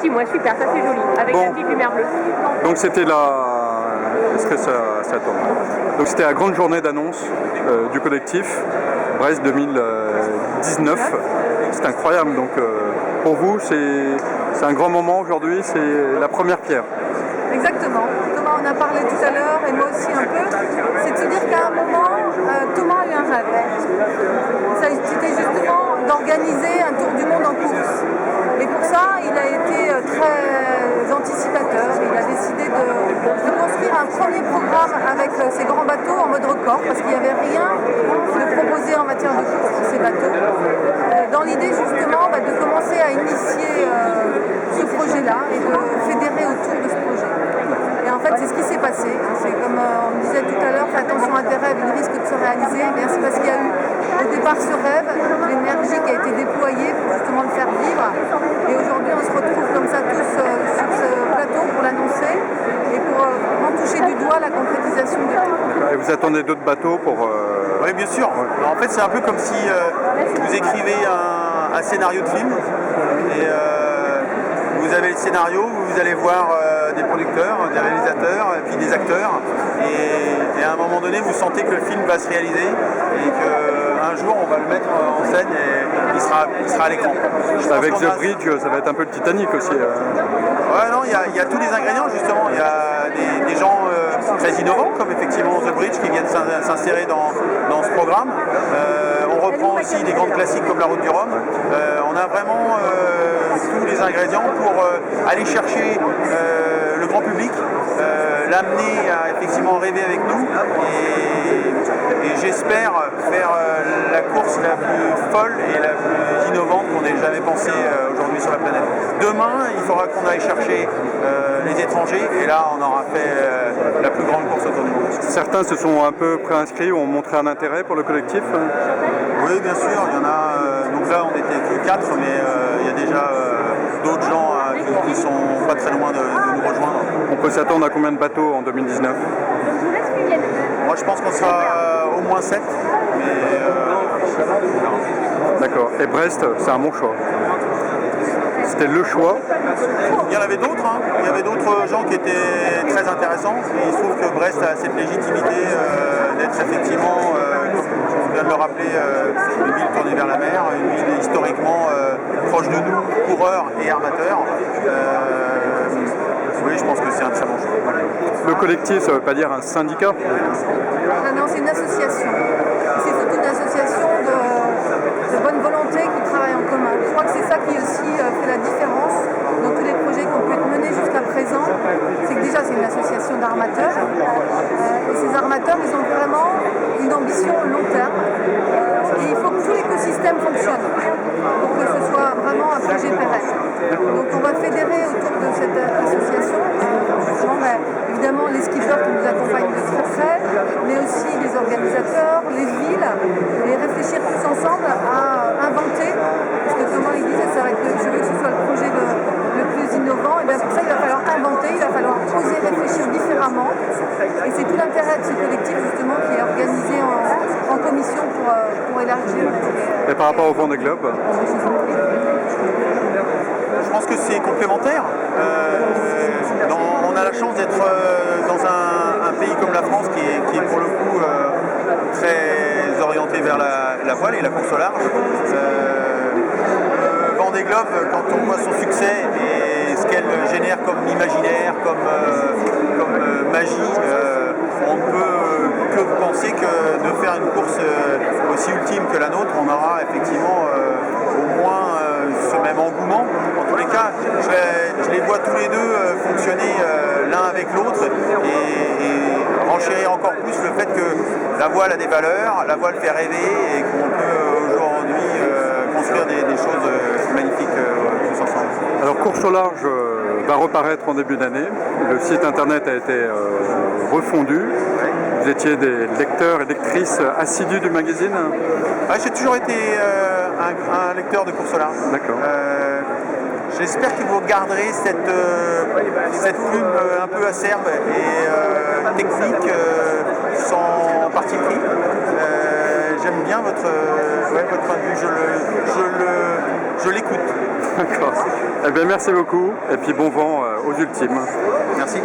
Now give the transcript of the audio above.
petit, moi, super, ça c'est joli, avec Bon. la petite lumière bleue. Donc c'était la... Est-ce que ça tombe? Donc c'était la grande journée d'annonce du collectif Brest 2019. C'est incroyable. Donc pour vous, c'est un grand moment aujourd'hui, c'est la première pierre. Exactement. Thomas en a parlé tout à l'heure et moi aussi un peu. C'est de se dire qu'à un moment, Thomas a eu un rêve. C'était justement d'organiser un tour du monde en course. Et pour ça, il a été très anticipateur. Il a décidé de construire un premier programme avec ces grands bateaux en mode record parce qu'il n'y avait rien de proposé en matière de course pour ces bateaux. Dans l'idée justement de commencer à initier ce projet-là et de fédérer autour de ce projet. Et en fait, c'est ce qui s'est passé. C'est comme on me disait tout à l'heure, fais attention à tes rêves, ils risquent de se réaliser. Mais c'est parce qu'il y a eu au départ ce rêve, l'énergie qui a été déployée pour justement le faire vivre. Et aujourd'hui, on se retrouve comme ça tous sur ce plateau pour l'annoncer et pour en toucher du doigt la concrétisation de tout. Et vous attendez d'autres bateaux pour... Oui, bien sûr. En fait, c'est un peu comme si vous écrivez un scénario de film et vous avez le scénario, vous allez voir des producteurs, des réalisateurs et puis des acteurs et à un moment donné, vous sentez que le film va se réaliser et qu'un jour, on va le mettre en scène et il sera à l'écran. Avec The Bridge, ça va être un peu le Titanic aussi. Ouais, non, il y a tous les ingrédients justement. Il y a des gens très innovants comme effectivement The Bridge qui viennent s'insérer dans ce programme. On reprend aussi des grandes classiques comme La Route du Rhum. On a vraiment tous les ingrédients pour aller chercher le grand public, l'amener à effectivement rêver avec nous et j'espère faire la course la plus folle et la plus innovante qu'on ait jamais pensé aujourd'hui sur la planète. Demain, il faudra qu'on aille chercher les étrangers et là on aura fait la plus grande course autour du monde. Certains se sont un peu préinscrits ou ont montré un intérêt pour le collectif. Oui, bien sûr, il y en a. Donc là, on n'était que 4, mais il y a déjà d'autres gens qui sont pas très loin de nous rejoindre. On peut s'attendre à combien de bateaux en 2019? Moi, je pense qu'on sera au moins 7, mais D'accord. Et Brest, c'est un bon choix. C'était le choix. il y en avait d'autres, hein. Il y avait d'autres gens qui étaient très intéressants. Et il se trouve que Brest a cette légitimité d'être effectivement, comme on vient de le rappeler, une ville tournée vers la mer, une ville historiquement proche de nous, coureurs et armateurs. Oui, je pense que c'est un très bon choix. Le collectif, ça ne veut pas dire un syndicat. Ah non, c'est une association. C'est surtout une association de bonne volonté qui travaille en commun. Je crois que c'est ça qui aussi fait la différence dans tous les projets qui ont pu être menés jusqu'à présent. C'est que déjà c'est une association d'armateurs. Et ces armateurs, ils ont vraiment une ambition long terme. Et il faut que tout l'écosystème fonctionne pour que ce soit vraiment un projet pérenne. Donc on va fédérer autour de cette association. Évidemment les skippers qui nous accompagnent de très près, mais aussi les organisateurs, les villes, et réfléchir tous ensemble à inventer, parce que comme il disait, c'est vrai que je veux que ce soit le projet le plus innovant, et bien pour ça il va falloir inventer, il va falloir oser réfléchir différemment, et c'est tout l'intérêt de ce collectif justement qui est organisé en commission pour élargir. Et par rapport au Vendée Globe, Je pense que c'est complémentaire. On a la chance d'être dans un pays comme la France qui est pour le coup très orienté vers la voile et la course au large. Le Vendée Globe, quand on voit son succès et ce qu'elle génère comme imaginaire, comme magie, on ne peut que penser que de faire une course aussi ultime que la nôtre, on aura effectivement au moins ce même engouement. En tous les cas, je les vois tous les deux fonctionner l'un avec l'autre et renchérir encore plus le fait que la voile a des valeurs, la voile fait rêver et qu'on peut aujourd'hui construire des choses magnifiques tous ensemble. alors Course au large va reparaître en début d'année. Le site internet a été refondu. Vous étiez des lecteurs et lectrices assidus du magazine? J'ai toujours été un lecteur de course au large. D'accord. J'espère que vous garderez cette plume un peu acerbe et technique sans parti pris. J'aime bien votre point de vue. je l'écoute. D'accord. Eh bien, merci beaucoup et puis bon vent aux ultimes. Merci.